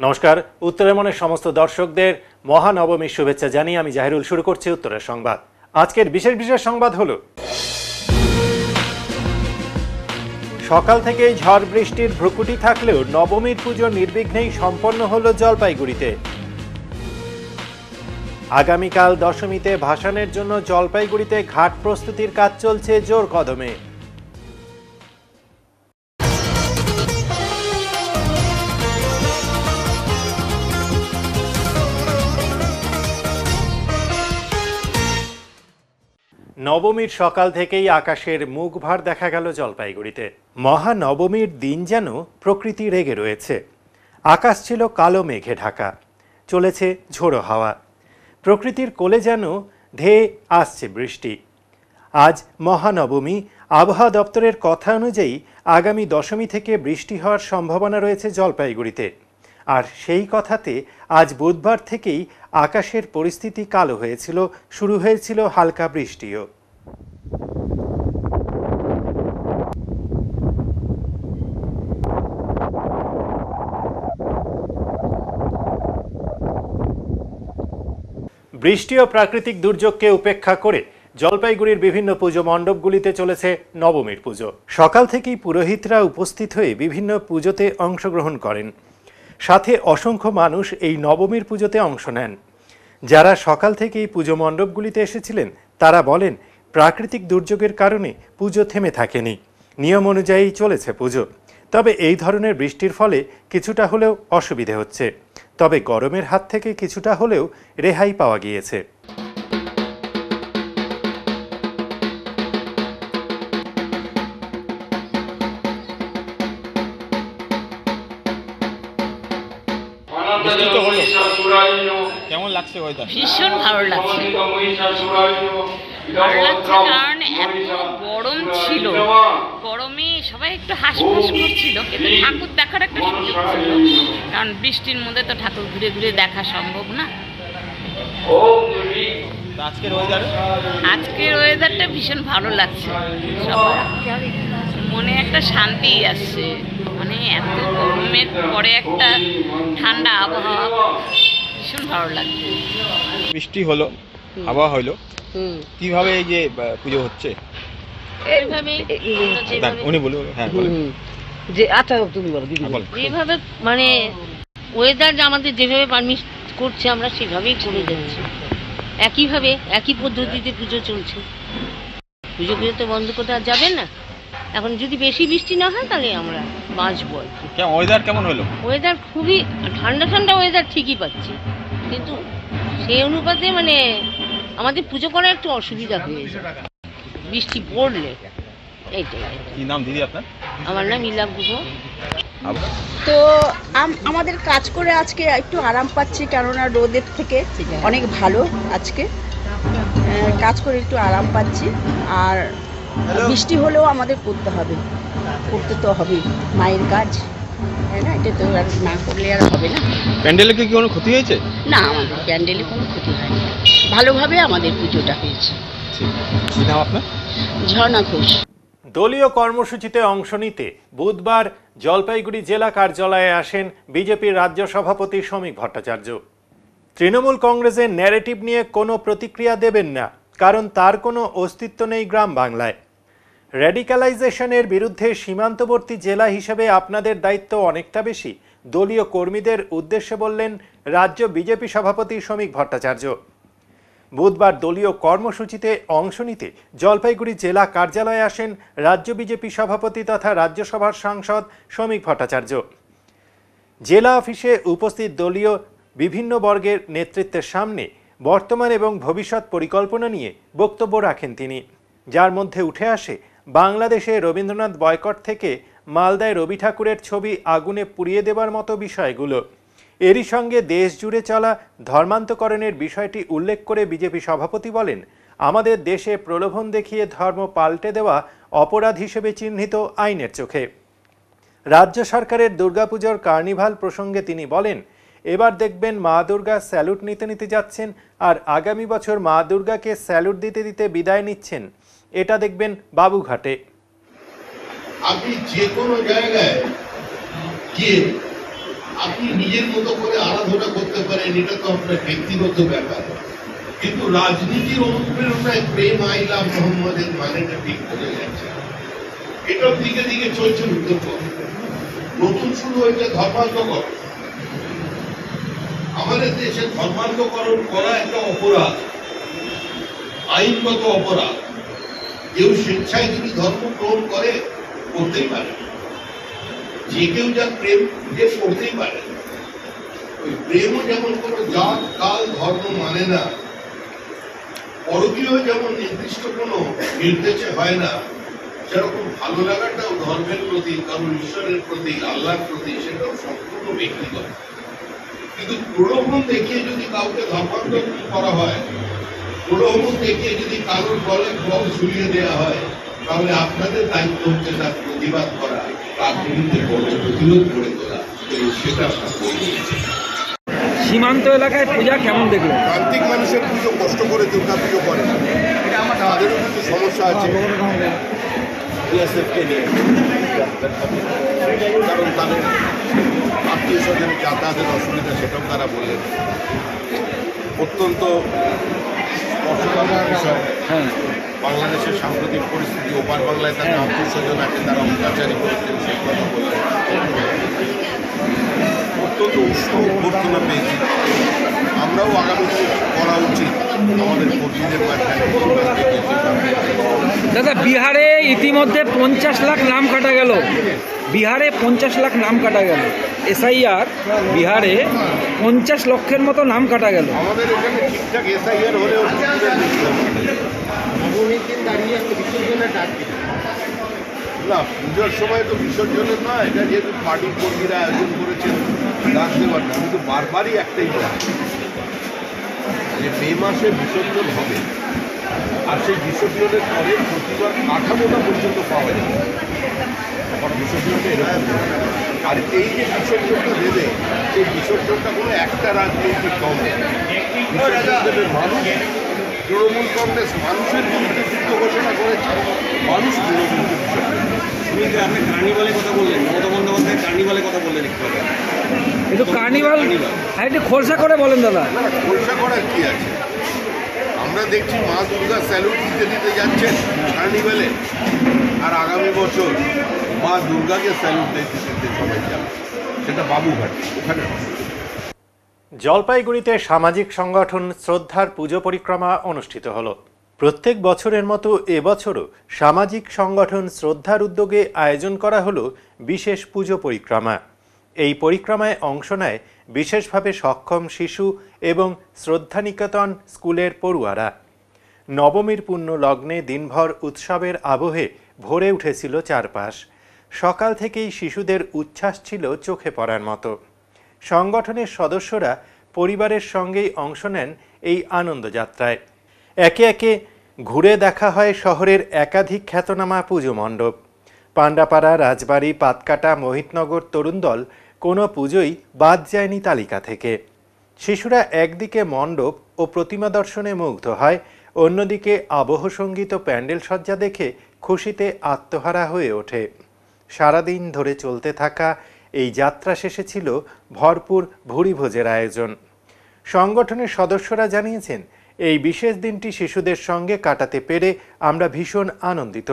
নমস্কার। উত্তরের মনের সমস্ত দর্শকদের মহানবমীর শুভেচ্ছা জানিয়ে আমি জাহিরুল শুরু করছি উত্তরের সংবাদ। আজকের বিশেষ সংবাদ হলো, সকাল থেকেই ঝড় বৃষ্টির ভ্রুকুটি থাকলেও নবমীর পুজো নির্বিঘ্নেই সম্পন্ন হলো জলপাইগুড়িতে। আগামীকাল দশমীতে ভাসানের জন্য জলপাইগুড়িতে ঘাট প্রস্তুতির কাজ চলছে জোর কদমে। নবমীর সকাল থেকেই আকাশের মুখভার দেখা গেল জলপাইগুড়িতে। মহানবমীর দিন যেন প্রকৃতি রেগে রয়েছে। আকাশ ছিল কালো মেঘে ঢাকা, চলেছে ঝোড়ো হাওয়া, প্রকৃতির কোলে যেন ধেয়ে আসছে বৃষ্টি। আজ মহানবমী। আবহাওয়া দপ্তরের কথা অনুযায়ী আগামী দশমী থেকে বৃষ্টি হওয়ার সম্ভাবনা রয়েছে জলপাইগুড়িতে। আর সেই কথাতে আজ বুধবার থেকেই আকাশের পরিস্থিতি কালো হয়েছিল, শুরু হয়েছিল হালকা বৃষ্টিও। বৃষ্টি ও প্রাকৃতিক দুর্যোগকে উপেক্ষা করে জলপাইগুড়ির বিভিন্ন পুজো মণ্ডপগুলিতে চলেছে নবমীর পুজো। সকাল থেকেই পুরোহিতরা উপস্থিত হয়ে বিভিন্ন পুজোতে অংশগ্রহণ করেন। সাথে অসংখ্য মানুষ এই নবমীর পুজোতে অংশ নেন। যারা সকাল থেকেই পুজো মণ্ডপগুলিতে এসেছিলেন তারা বলেন, প্রাকৃতিক দুর্যোগের কারণে পুজো থেমে থাকেনি, নিয়ম অনুযায়ী চলেছে পুজো। তবে এই ধরনের বৃষ্টির ফলে কিছুটা হলেও অসুবিধে হচ্ছে, তবে গরমের হাত থেকে কিছুটা হলেও রেহাই পাওয়া গিয়েছে। কেমন লাগছে ওয়েদার? ভীষণ ভালো লাগছে। ভালো লাগছে কারণ এত গরম ছিল, গরমে সবাই একটু হাসপাস করছিল, কিন্তু ঠাকুর দেখার একটা সুযোগ ছিল, কারণ বৃষ্টির মধ্যে তো ঠাকুর ঘুরে ঘুরে দেখা সম্ভব না। আজকের ওয়েদারটা ভীষণ ভালো লাগছে, মনে একটা শান্তি আসছে। মানে এত গরমের পরে একটা ঠান্ডা আবহাওয়া, ভীষণ ভালো লাগছে। বৃষ্টি হলো, আবহাওয়া হলো, কিভাবে এই যে পুজো হচ্ছে এইভাবে উনি বলুন। হ্যাঁ যে আচ্ছা তুমি বলো দিদি। যেভাবে মানে ওয়েদার আমাদের যেভাবে পারমিট করছে আমরা সেভাবেই করে যাচ্ছি। একইভাবে একই পদ্ধতিতে পুজো চলছে। পুজো তো বন্ধ করতে আর যাবেন না। এখন যদি বেশি বৃষ্টি না হয় তাহলে আমরা বাঁচবো। ওয়েদার কেমন হলো? ওয়েদার খুবই ঠান্ডা ওয়েদার ঠিকই পাচ্ছি, কিন্তু সেই অনুপাতে মানে আমাদের পুজো করার একটু অসুবিধা হয়ে যায় বৃষ্টি পড়লে। এইটাই। কি নাম দিদি আপনার? আমার নাম ইলা গুহ। তো আমাদের কাজ করে আজকে একটু আরাম পাচ্ছি, কেননা রোদের থেকে অনেক ভালো আজকে কাজ করে একটু আরাম পাচ্ছি। আর বৃষ্টি হলেও আমাদের করতে তো হবে, মায়ের কাজ, তাই না? এটা তো আর না করলে আর হবে না। প্যান্ডেলে কি কোনো ক্ষতি হয়েছে? না, আমাদের প্যান্ডেলে কোনো ক্ষতি হয়নি, ভালোভাবে আমাদের পুজোটা হয়েছে। কি নাম আপনার? ঝর্ণা ঘোষ। দলীয় কর্মসূচিতে অংশ নিতে বুধবার জলপাইগুড়ি জেলা কার্যালয়ে আসেন বিজেপির রাজ্য সভাপতি শ্রমিক ভট্টাচার্য। তৃণমূল কংগ্রেসের ন্যারেটিভ নিয়ে কোনো প্রতিক্রিয়া দেবেন না, কারণ তার কোনো অস্তিত্ব নেই গ্রাম বাংলায়। র্যাডিক্যালাইজেশনের বিরুদ্ধে সীমান্তবর্তী জেলা হিসেবে আপনাদের দায়িত্ব অনেকটা বেশি, দলীয় কর্মীদের উদ্দেশ্যে বললেন রাজ্য বিজেপি সভাপতি শ্রমিক ভট্টাচার্য। বুধবার দলীয় কর্মসূচিতে অংশ নিতে জলপাইগুড়ি জেলা কার্যালয়ে আসেন রাজ্য বিজেপি সভাপতি তথা রাজ্যসভার সাংসদ শ্রমিক ভট্টাচার্য। জেলা অফিসে উপস্থিত দলীয় বিভিন্ন বর্গের নেতৃত্বের সামনে বর্তমান এবং ভবিষ্যৎ পরিকল্পনা নিয়ে বক্তব্য রাখেন তিনি, যার মধ্যে উঠে আসে বাংলাদেশে রবীন্দ্রনাথ বয়কট থেকে মালদায় রবি ঠাকুরের ছবি আগুনে পুড়িয়ে দেবার মতো বিষয়গুলো। এরই সঙ্গে দেশ জুড়ে চলা ধর্মান্তকরণের বিষয়টি উল্লেখ করে বিজেপি সভাপতি বলেন, আমাদের দেশে প্রলোভন দেখিয়ে ধর্ম পাল্টে দেওয়া অপরাধ হিসেবে চিহ্নিত আইনের চোখে। রাজ্য সরকারের দুর্গাপুজোর কার্নিভাল প্রসঙ্গে তিনি বলেন, এবার দেখবেন মা দুর্গা স্যালুট নিতে যাচ্ছেন, আর আগামী বছর মা দুর্গাকে স্যালুট দিতে বিদায় নিচ্ছেন। এটা দেখবেন বাবুঘাটে। আপনি যে কোনো জায়গায় গিয়ে আপনি নিজের মতো করে আরাধনা করতে পারেন, এটা তো আপনার ব্যক্তিগত ব্যাপার, কিন্তু রাজনীতির অনুপ্রেরণায় প্রেম আইলা মোহাম্মদের মানেটা ঠিক বোঝা যাচ্ছে। এটার দিকে দিকে চলছে উত্তর। নতুন শুরু হয়েছে ধর্মান্তকরণ। আমাদের দেশে ধর্মান্তকরণ করা একটা অপরাধ, আইনগত অপরাধ। কেউ স্বেচ্ছায় যদি ধর্ম গ্রহণ করে, করতেই পারে। যে কেউ যার প্রেম যে করতেই পারে। ওই প্রেমও যেমন কোনো জাত কাল ধর্ম মানে না, পরকীয় যেমন নির্দিষ্ট কোনো নির্দেশে হয় না, সেরকম ভালো লাগাটাও ধর্মের প্রতি, কারণ ঈশ্বরের প্রতি, আল্লাহর প্রতি, সেটাও সম্পূর্ণ ব্যক্তিগত। কিন্তু প্রলোভন দেখিয়ে যদি কাউকে ধর্মান্তর করা হয়, প্রলোভন দেখিয়ে যদি কারোর গলে ক্রস ঝুলিয়ে দেওয়া হয়, তাহলে আপনাদের দায়িত্ব হচ্ছে তার প্রতিবাদ করা, তার বিরুদ্ধে বড় প্রতিরোধ গড়ে তোলা। সেটা আপনার করবেন। সীমান্ত এলাকায় পূজা কেমন দেখলেন? প্রান্তিক মানুষের পুজো কষ্ট করে দুর্গা পুজো করে, তাদেরও কিছু সমস্যা আছে বিএসএফকে নিয়ে, কারণ তাদের আত্মীয় স্বজনের যাতায়াতের অসুবিধা, সেটাও তারা বললেন। অত্যন্ত স্পর্শকাতর বিষয়। বাংলাদেশের সাম্প্রতিক পরিস্থিতি, ওপার বাংলায় তাদের আত্মীয় স্বজন আছে, তারা অত্যাচারী করছেন, সেই কথা বললেন। অত্যন্ত উষ্ণ অভ্যর্থনা পেয়েছি। আমরাও আগামী দিনে করা উচিত আমাদের কর্মীদের মাঝখানে। দাদা, বিহারে ইতিমধ্যে 50 লাখ নাম কাটা গেল। বিহারে 50 লাখ নাম কাটা গেল। এসআইআর বিহারে 50 লক্ষের মতো নাম কাটা গেল। আমাদের এখানে ঠিকঠাক এসআইআর হলেও না, পুজোর সময় তো বিসর্জনের নয়, এটা যেহেতু পার্টির কর্মীরা আয়োজন করেছেন ডাক দেওয়ার, কিন্তু বারবারই একটাই বলে যে মে মাসে বিসর্জন হবে, আর সেই বিসর্জনের পরে প্রতিবার কাঠামোটা পর্যন্ত পাওয়া যাবে। বিসর্জনটা এরকম, আর এই যে বিসর্জনটা দেবে, সেই বিসর্জনটা কোনো একটা রাজনৈতিক দল বিসর্জন মানুষ। তৃণমূল কংগ্রেস মানুষের বিরুদ্ধে যুদ্ধ ঘোষণা করেছে, মানুষ তৃণমূলকে বিসর্জন। আপনি কার্নিভালের কথা বললেন, মমতা বন্দ্যোপাধ্যায় কার্নিভালের কথা বললেন একটু। কিন্তু কার্নিভাল একটু খোলসা করে বলেন দাদা। না, খোলসা করার কি আছে? আমরা দেখছি মা দুর্গা স্যালুট দিতে দিতে যাচ্ছেন কার্নিভালে, আর আগামী বছর মা দুর্গাকে স্যালুট দিতে দিতে সবাই যাবে, সেটা বাবুঘাট, ওখানে। জলপাইগুড়িতে সামাজিক সংগঠন শ্রদ্ধার পুজো পরিক্রমা অনুষ্ঠিত হলো। প্রত্যেক বছরের মতো এবছরও সামাজিক সংগঠন শ্রদ্ধার উদ্যোগে আয়োজন করা হলো বিশেষ পুজো পরিক্রমা। এই পরিক্রমায় অংশ নেয় বিশেষভাবে সক্ষম শিশু এবং শ্রদ্ধানিকেতন স্কুলের পড়ুয়ারা। নবমীর পুণ্য লগ্নে দিনভর উৎসবের আবহে ভরে উঠেছিল চারপাশ। সকাল থেকেই শিশুদের উচ্ছ্বাস ছিল চোখে পড়ার মতো। সংগঠনের সদস্যরা পরিবারের সঙ্গেই অংশ নেন এই আনন্দযাত্রায়। একে একে ঘুরে দেখা হয় শহরের একাধিক খ্যাতনামা পুজো মণ্ডপ। পান্ডাপাড়া, রাজবাড়ি, পাতকাটা, মোহিতনগর তরুণ-দল কোনো পুজোই বাদ যায়নি তালিকা থেকে। শিশুরা একদিকে মণ্ডপ ও প্রতিমা দর্শনে মুগ্ধ হয়, অন্যদিকে আবহ সঙ্গীত ও প্যান্ডেল সজ্জা দেখে খুশিতে আত্মহারা হয়ে ওঠে। সারাদিন ধরে চলতে থাকা এই যাত্রা শেষে ছিল ভরপুর ভুরিভোজের আয়োজন। সংগঠনের সদস্যরা জানিয়েছেন, এই বিশেষ দিনটি শিশুদের সঙ্গে কাটাতে পেরে আমরা ভীষণ আনন্দিত।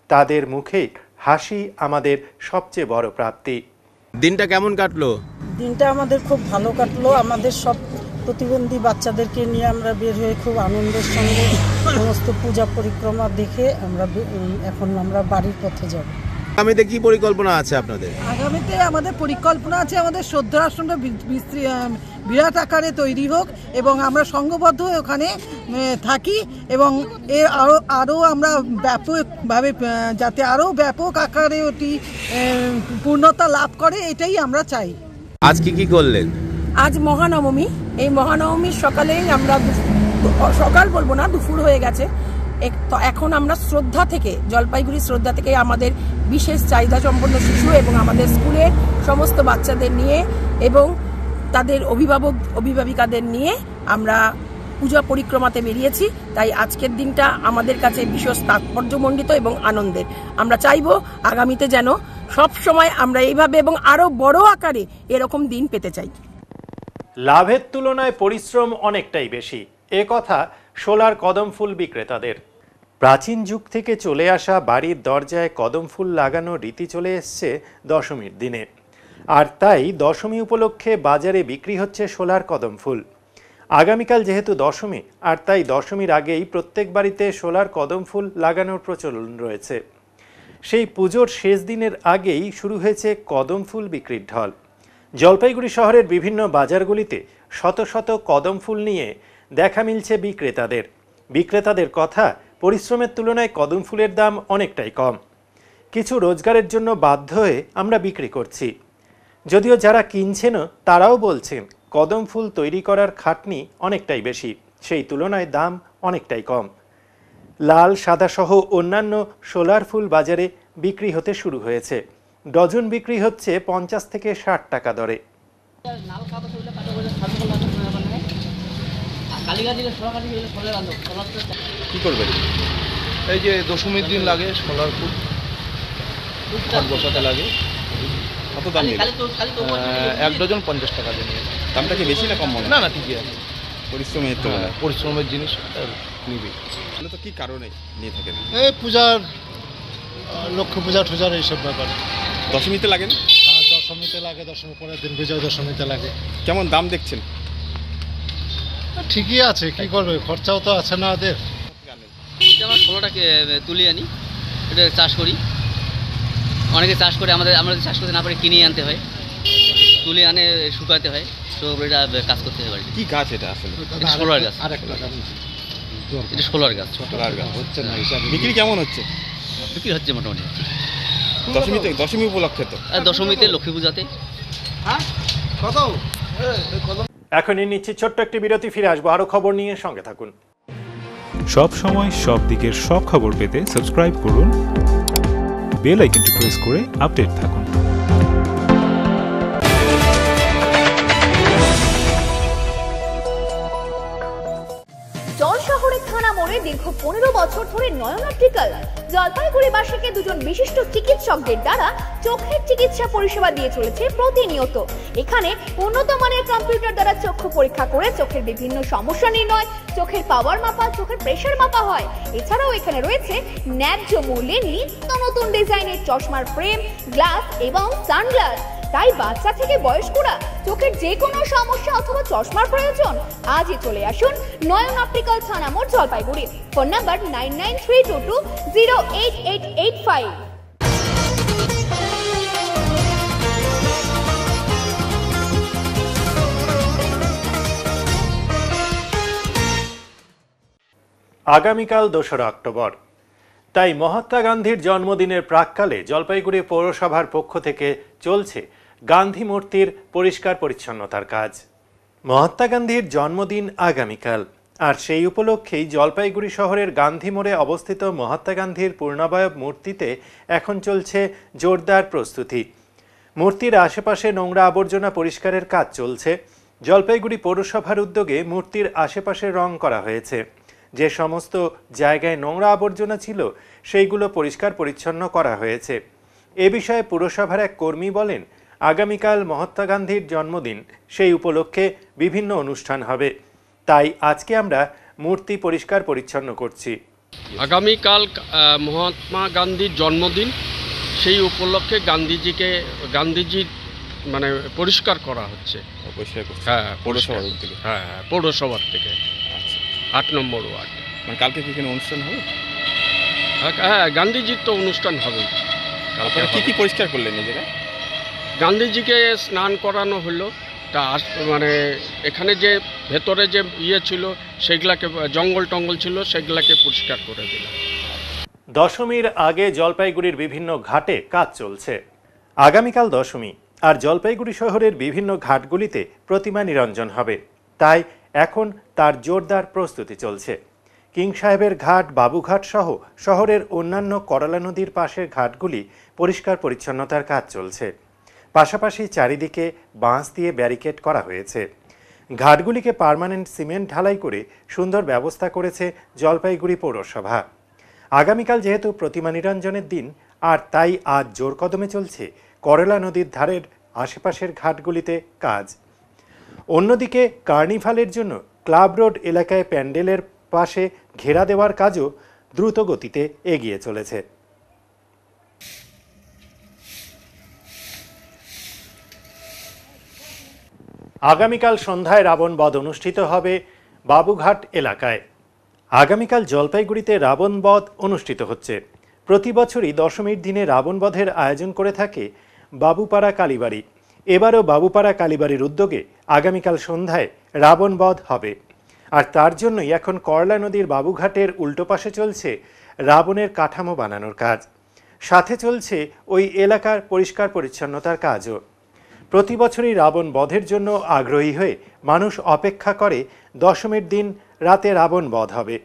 তাদের মুখে হাসি আমাদের সবচেয়ে বড় প্রাপ্তি। দিনটা কেমন কাটলো? দিনটা আমাদের খুব ভালো কাটলো। আমাদের সব প্রতিবন্ধী বাচ্চাদেরকে নিয়ে আমরা বের হয়ে খুব আনন্দের সঙ্গে সমস্ত পূজা পরিক্রমা দেখে এখন আমরা বাড়ির পথে যাব। আগামীতে কি পরিকল্পনা আছে আপনাদের? আগামীতে আমাদের পরিকল্পনা আছে আমাদের শ্রদ্ধা আশ্রমটা বিরাট আকারে তৈরি হোক এবং আমরা সংঘবদ্ধ হয়ে ওখানে থাকি এবং এর আরও আমরা ব্যাপকভাবে যাতে আরও ব্যাপক আকারে ওটি পূর্ণতা লাভ করে, এটাই আমরা চাই। আজ কি করলেন? আজ মহানবমী। এই মহানবমীর সকালেই আমরা, সকাল বলবো না, দুপুর হয়ে গেছে, তো এখন আমরা শ্রদ্ধা থেকে, জলপাইগুড়ি শ্রদ্ধা থেকে আমাদের বিশেষ চাহিদা সম্পন্ন শিশু এবং আমাদের স্কুলের সমস্ত বাচ্চাদের নিয়ে এবং তাদের অভিভাবক অভিভাবিকাদের নিয়ে আমরা পূজা পরিক্রমাতে বেরিয়েছি। তাই আজকের দিনটা আমাদের কাছে বিশেষ তাৎপর্যমণ্ডিত এবং আনন্দের। আমরা চাইবো আগামীতে যেন সব সময় আমরা এইভাবে এবং আরো বড় আকারে এরকম দিন পেতে চাই। লাভের তুলনায় পরিশ্রম অনেকটাই বেশি, এ কথা শোলার কদম ফুল বিক্রেতাদের। প্রাচীন যুগ থেকে চলে আসা বাড়ির দরজায় কদম ফুল লাগানো রীতি চলে এসছে দশমীর দিনে, আর তাই দশমী উপলক্ষে বাজারে বিক্রি হচ্ছে শোলার কদম ফুল। আগামীকাল যেহেতু দশমী, আর তাই দশমীর আগেই প্রত্যেক বাড়িতে শোলার কদম ফুল লাগানোর প্রচলন রয়েছে। সেই পুজোর শেষ দিনের আগেই শুরু হয়েছে কদম ফুল বিক্রির ঢল। জলপাইগুড়ি শহরের বিভিন্ন বাজারগুলিতে শত শত কদম ফুল নিয়ে দেখা মিলছে বিক্রেতাদের কথা, পরিশ্রমের তুলনায় কদম ফুলের দাম অনেকটাই কম। কিছু রোজগারের জন্য বাধ্য হয়ে আমরা বিক্রি করছি। যদিও যারা কিনছেনও তারাও বলছেন কদম ফুল তৈরি করার খাটনি অনেকটাই বেশি, সেই তুলনায় দাম অনেকটাই কম। লাল, সাদা সহ অন্যান্য শোলার ফুল বাজারে বিক্রি হতে শুরু হয়েছে। ডজন বিক্রি হচ্ছে 50 থেকে 60 টাকা দরে। কি করবেন? এই যে দশমীর দিন লাগে সোলার ফুল ঘট বসাতে লাগে। কত দাম নেবে? 1 ডজন 50 টাকা দিয়ে নিয়ে। দামটা কি বেশি না কম মনে হয়? না না, ঠিকই আছে। পরিশ্রমের তুলনায় পরিশ্রমের জিনিস নিবি। তাহলে তো কি কারণে নিয়ে থাকেন? এই পূজার, লক্ষ্মী পূজা টুজার এইসব ব্যাপারে। দশমীতে লাগেন? হ্যাঁ, দশমীতে লাগে, দশমী পরের দিন বিজয় দশমীতে লাগে। কেমন দাম দেখছেন? ঠিকই আছে, কি করবে, খরচাও তো আছে না ওদের। আমরা ষোলোটাকে তুলে আনি, এটা চাষ করি। অনেকে চাষ করে, আমরা চাষ করতে না পারি কিনে আনতে হয়, তুলে আনে শুকাতে হয়, তো এটা কাজ করতে হয় বাড়িতে। কি গাছ এটা আসলে? সোলার গাছ। এটা সোলার গাছ। সোলার গাছ হচ্ছে না হিসাবে। বিক্রি কেমন হচ্ছে? বিক্রি হচ্ছে মোটামুটি। দশমী উপলক্ষে তো, আর দশমীতে, লক্ষ্মী পূজাতে। এখনই নিচ্ছি ছোট্ট একটি বিরতি, ফিরে আসবো আরো খবর নিয়ে, সঙ্গে থাকুন। সব সময় সব দিকের সব খবর পেতে সাবস্ক্রাইব করুন, বেল আইকনটি প্রেস করে আপডেট থাকুন। শহরের থানা মোড়ে দীর্ঘ 15 বছর ধরে নয়ন অপটিক্যাল জলপাইগুড়িবাসীকে দুজন বিশিষ্ট চিকিৎসকদের দ্বারা চোখের চিকিৎসা পরিষেবা দিয়ে চলেছে প্রতিনিয়ত। এখানে উন্নত মানের কম্পিউটার দ্বারা চক্ষু পরীক্ষা করে চোখের বিভিন্ন সমস্যা নির্ণয়, চোখের পাওয়ার মাপা, চোখের প্রেসার মাপা হয়। এছাড়াও এখানে রয়েছে ন্যায্য মূল্যে নিত্য নতুন ডিজাইনের চশমার ফ্রেম, গ্লাস এবং সানগ্লাস। তাই বাচ্চা থেকে বয়স্করা চোখের যে কোনো সমস্যা অথবা চশমার প্রয়োজন, আজই চলে আসুন নয়ন অপটিক্যাল থানা মোড়, জলপাইগুড়ি। Phone number 9932208885। আগামীকাল 2রা অক্টোবর, তাই মহাত্মা গান্ধীর জন্মদিনের প্রাক্কালে জলপাইগুড়ি পৌরসভার পক্ষ থেকে চলছে গান্ধী মূর্তির পরিষ্কার পরিচ্ছন্নতার কাজ। মহাত্মা গান্ধীর জন্মদিন আগামীকাল, আর সেই উপলক্ষেই জলপাইগুড়ি শহরের গান্ধী মোড়ে অবস্থিত মহাত্মা গান্ধীর পূর্ণাবয়ব মূর্তিতে এখন চলছে জোরদার প্রস্তুতি। মূর্তির আশেপাশে নোংরা আবর্জনা পরিষ্কারের কাজ চলছে। জলপাইগুড়ি পৌরসভার উদ্যোগে মূর্তির আশেপাশে রং করা হয়েছে। যে সমস্ত জায়গায় নোংরা আবর্জনা ছিল সেইগুলো পরিষ্কার পরিচ্ছন্ন করা হয়েছে। এ বিষয়ে পুরসভার এক কর্মী বলেন, আগামীকাল মহাত্মা গান্ধীর জন্মদিন, সেই উপলক্ষে বিভিন্ন অনুষ্ঠান হবে, তাই আজকে আমরা মূর্তি পরিষ্কার পরিচ্ছন্ন করছি। আগামীকাল মহাত্মা গান্ধীর জন্মদিন, সেই উপলক্ষে গান্ধীজির মানে পরিষ্কার করা হচ্ছে। হ্যাঁ, পৌরসভার থেকে। হ্যাঁ, পৌরসভার থেকে 8 নম্বর ওয়ার্ড। মানে কালকে কি কোনো অনুষ্ঠান হবে? হ্যাঁ, গান্ধীজির তো অনুষ্ঠান হবে। আপনারা কি কি পরিষ্কার করলেন এই জায়গায়? গান্ধীজিকে স্নান করানো হলো, তা মানে এখানে যে ভেতরে যে ছিল সেগুলাকে, জঙ্গল টঙ্গল ছিল সেগুলাকে পরিষ্কার করে দিলাম। দশমীর আগে জলপাইগুড়ির বিভিন্ন ঘাটে কাজ চলছে। আগামীকাল দশমী, আর জলপাইগুড়ি শহরের বিভিন্ন ঘাটগুলিতে প্রতিমা নিরঞ্জন হবে, তাই এখন তার জোরদার প্রস্তুতি চলছে। কিং সাহেবের ঘাট, বাবুঘাট সহ শহরের অন্যান্য করলা নদীর পাশের ঘাটগুলি পরিষ্কার পরিচ্ছন্নতার কাজ চলছে। পাশাপাশি চারিদিকে বাঁশ দিয়ে ব্যারিকেড করা হয়েছে। ঘাটগুলিকে পার্মানেন্ট সিমেন্ট ঢালাই করে সুন্দর ব্যবস্থা করেছে জলপাইগুড়ি পৌরসভা। আগামীকাল যেহেতু প্রতিমা নিরঞ্জনের দিন, আর তাই আজ জোর কদমে চলছে করলা নদীর ধারের আশেপাশের ঘাটগুলিতে কাজ। অন্যদিকে কার্নিভালের জন্য ক্লাব রোড এলাকায় প্যান্ডেলের পাশে ঘেরা দেওয়ার কাজও দ্রুত গতিতে এগিয়ে চলেছে। আগামীকাল সন্ধ্যায় রাবণ বধ অনুষ্ঠিত হবে বাবুঘাট এলাকায়। আগামীকাল জলপাইগুড়িতে রাবণ বধ অনুষ্ঠিত হচ্ছে। প্রতি বছরই দশমীর দিনে রাবণ বধের আয়োজন করে থাকে বাবুপাড়া কালীবাড়ি। এবারও বাবুপাড়া কালীবাড়ির উদ্যোগে আগামীকাল সন্ধ্যায় রাবণ বধ হবে। আর তার জন্যই এখন করলা নদীর বাবুঘাটের উল্টো পাশে চলছে রাবণের কাঠামো বানানোর কাজ। সাথে চলছে ওই এলাকার পরিষ্কার পরিচ্ছন্নতার কাজও। প্রতি বছরই রাবণ বধের জন্য আগ্রহী হয়ে মানুষ অপেক্ষা করে দশমীর দিন রাতে রাবণ বধ হবে।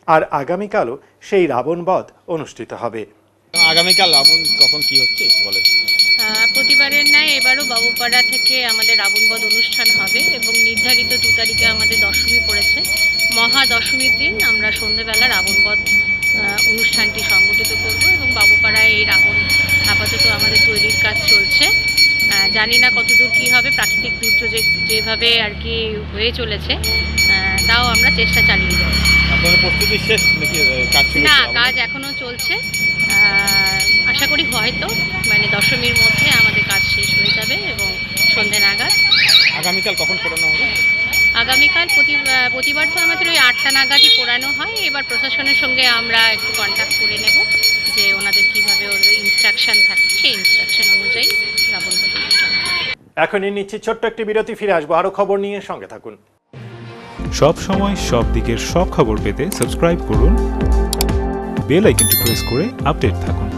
আর আগামীকালও সেই রাবণ বধ অনুষ্ঠিত হবে। আগামীকাল রাবণ কখন কি হচ্ছে বলে? প্রতিবারের ন্যায় এবারও বাবুপাড়া থেকে আমাদের রাবণ বধ অনুষ্ঠান হবে এবং নির্ধারিত 2 তারিখে আমাদের দশমী পড়েছে। মহা দশমীর দিন আমরা সন্ধ্যেবেলা রাবণ বধ অনুষ্ঠানটি সংগঠিত করব এবং বাবুপাড়ায় এই রাবণ আপাতত আমাদের তৈরির কাজ চলছে। জানি না কতদূর কি হবে, প্রাকৃতিক দুর্যোগ যেভাবে আর কি হয়ে চলেছে, তাও আমরা চেষ্টা চালিয়ে যাচ্ছি। আপনাদের প্রস্তুতি শেষ নাকি কাজ শুরু? না, কাজ এখনো চলছে। আশা করি হয়তো দশমীর মধ্যে আমাদের কাজ শেষ হয়ে যাবে এবং সন্ধ্যে নাগাদ। আগামীকাল কখন পোড়ানো হবে? আগামীকাল প্রতিবার তো আমাদের ওই 8টা নাগাদই পোড়ানো হয়। এবার প্রশাসনের সঙ্গে আমরা একটু কন্ট্যাক্ট করে নেব যে ওনাদের কিভাবে ওদের ইনস্ট্রাকশন থাকে, সেই ইনস্ট্রাকশন অনুযায়ী রাবণ বধ অনুষ্ঠান। এখনই নিচ্ছি ছোট্ট একটি বিরতি, ফিরে আসবো আরো খবর নিয়ে, সঙ্গে থাকুন। সব সময় সব দিকের সব খবর পেতে সাবস্ক্রাইব করুন, বেল আইকনটি প্রেস করে আপডেট থাকুন।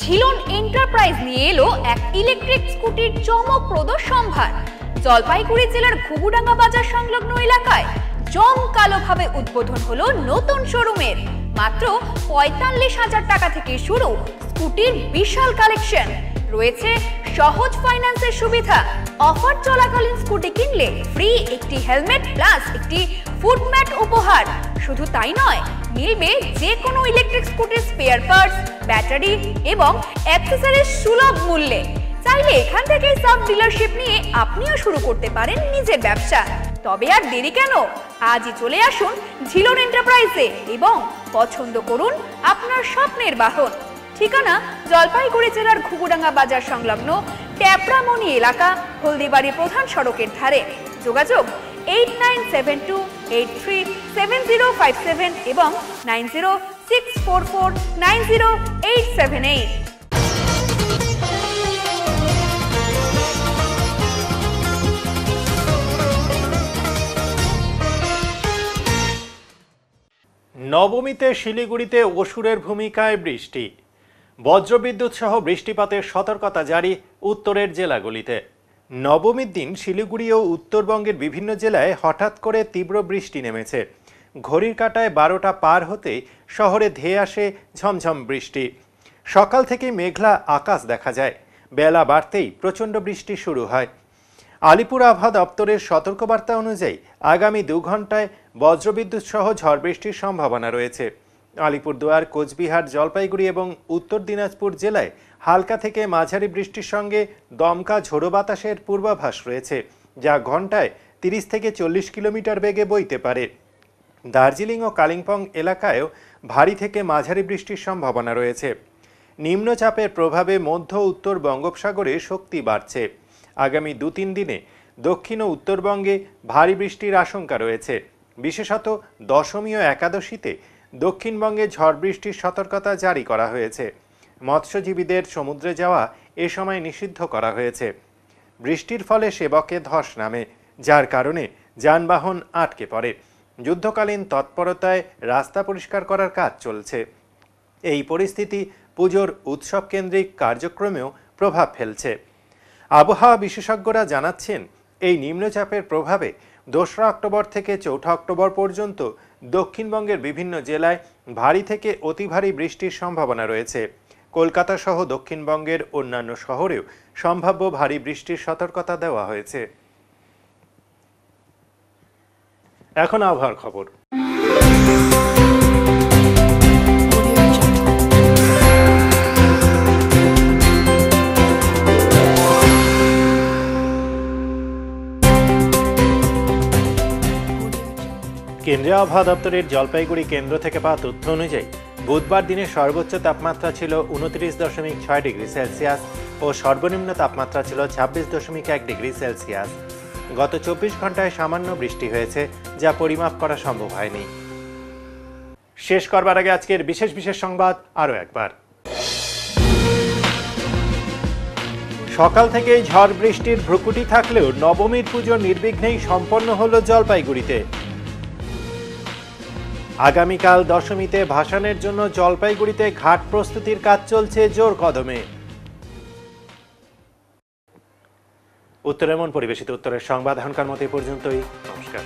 ঝিলন এন্টারপ্রাইজ নিয়ে এলো এক ইলেকট্রিক স্কুটির চমকপ্রদ সম্ভার। জলপাইগুড়ি জেলার ঘুঘুডাঙ্গা বাজার সংলগ্ন এলাকায় জমকালোভাবে উদ্বোধন হলো নতুন শোরুমের। মাত্র 45,000 টাকা থেকে শুরু স্কুটির বিশাল কালেকশন রয়েছে, সহজ ফাইন্যান্সের সুবিধা। অফার চলাকালীন স্কুটি কিনলে ফ্রি একটি হেলমেট প্লাস একটি ফুট ম্যাট উপহার। শুধু তাই নয়, মিলবে যে কোনো ইলেকট্রিক স্কুটির স্পেয়ার পার্টস, ব্যাটারি এবং অ্যাক্সেসরিজ সুলভ মূল্যে। চাইলে এখান থেকে সাব ডিলারশিপ নিয়ে আপনিও শুরু করতে পারেন নিজের ব্যবসা। তবে আর দেরি কেন, আজই চলে আসুন ঝিলন এন্টারপ্রাইজে এবং পছন্দ করুন আপনার স্বপ্নের বাহন। ঠিকানা জলপাইগুড়ি জেলার ঘুঘুডাঙ্গা বাজার সংলগ্ন ট্যাপরামণি এলাকা, হলদিবাড়ি প্রধান সড়কের ধারে। যোগাযোগ 8972837057 এবং 9064490878। নবমীতে শিলিগুড়িতে অসুরের ভূমিকায় বৃষ্টি, বজ্রবিদ্যুৎ সহ বৃষ্টিপাতের সতর্কতা জারি উত্তরের জেলাগুলিতে। নবমীর দিন শিলিগুড়ি ও উত্তরবঙ্গের বিভিন্ন জেলায় হঠাৎ করে তীব্র বৃষ্টি নেমেছে। ঘড়ির কাঁটায় 12টা পার হতে শহরে ধেয়ে আসে ঝমঝম বৃষ্টি। সকাল থেকে মেঘলা আকাশ দেখা যায়, বেলা বাড়তেই প্রচণ্ড বৃষ্টি শুরু হয়। আলিপুর আবহাওয়া দপ্তরের সতর্কবার্তা অনুযায়ী আগামী 2 ঘন্টায় বজ্রবিদ্যুৎ সহ ঝড় বৃষ্টির সম্ভাবনা রয়েছে। আলিপুরদুয়ার, কোচবিহার, জলপাইগুড়ি এবং উত্তর দিনাজপুর জেলায় হালকা থেকে মাঝারি বৃষ্টির সঙ্গে দমকা ঝোড়ো বাতাসের পূর্বাভাস রয়েছে, যা ঘন্টায় 30 থেকে 40 কিলোমিটার বেগে বইতে পারে। দার্জিলিং ও কালিম্পং এলাকায়ও ভারী থেকে মাঝারি বৃষ্টির সম্ভাবনা রয়েছে। নিম্নচাপের প্রভাবে মধ্য উত্তর বঙ্গোপসাগরে শক্তি বাড়ছে। আগামী 2-3 দিনে দক্ষিণ ও উত্তরবঙ্গে ভারী বৃষ্টির আশঙ্কা রয়েছে। বিশেষত দশমী ও একাদশীতে দক্ষিণবঙ্গে ঝড় বৃষ্টির সতর্কতা জারি করা হয়েছে। মৎস্যজীবীদের সমুদ্রে যাওয়া এ সময় নিষিদ্ধ করা হয়েছে। বৃষ্টির ফলে সেবকে ধস নামে, যার কারণে যানবাহন আটকে পড়ে। যুদ্ধকালীন তৎপরতায় রাস্তা পরিষ্কার করার কাজ চলছে। এই পরিস্থিতি পুজোর উৎসব কেন্দ্রিক কার্যক্রমেও প্রভাব ফেলছে। আবহাওয়া বিশেষজ্ঞরা জানাচ্ছেন, এই নিম্নচাপের প্রভাবে 2রা অক্টোবর থেকে 4ঠা অক্টোবর পর্যন্ত দক্ষিণবঙ্গের বিভিন্ন জেলায় ভারী থেকে অতি ভারী বৃষ্টির সম্ভাবনা রয়েছে। কলকাতা সহ দক্ষিণবঙ্গের অন্যান্য শহরেও সম্ভাব্য ভারী বৃষ্টির সতর্কতা দেওয়া হয়েছে। এখন আবহাওয়ার খবর। কেন্দ্রীয় আবহাওয়া দপ্তরের জলপাইগুড়ি কেন্দ্র থেকে পাওয়া তথ্য অনুযায়ী বুধবার দিনে সর্বোচ্চ তাপমাত্রা ছিল 29.6 ডিগ্রি সেলসিয়াস ও সর্বনিম্ন তাপমাত্রা ছিল 26.1 ডিগ্রি সেলসিয়াস। গত 24 ঘন্টায় সামান্য বৃষ্টি হয়েছে, যা পরিমাপ করা সম্ভব হয়নি। শেষ করবার আগে আজকের বিশেষ বিশেষ সংবাদ আরও একবার। সকাল থেকেই ঝড় বৃষ্টির ভ্রুকুটি থাকলেও নবমীর পুজো নির্বিঘ্নেই সম্পন্ন হলো জলপাইগুড়িতে। আগামীকাল দশমীতে ভাসানের জন্য জলপাইগুড়িতে ঘাট প্রস্তুতির কাজ চলছে জোর কদমে। উত্তরেমন পরিবেশিত উত্তরের সংবাদ এখনকার মতো এই পর্যন্তই। নমস্কার।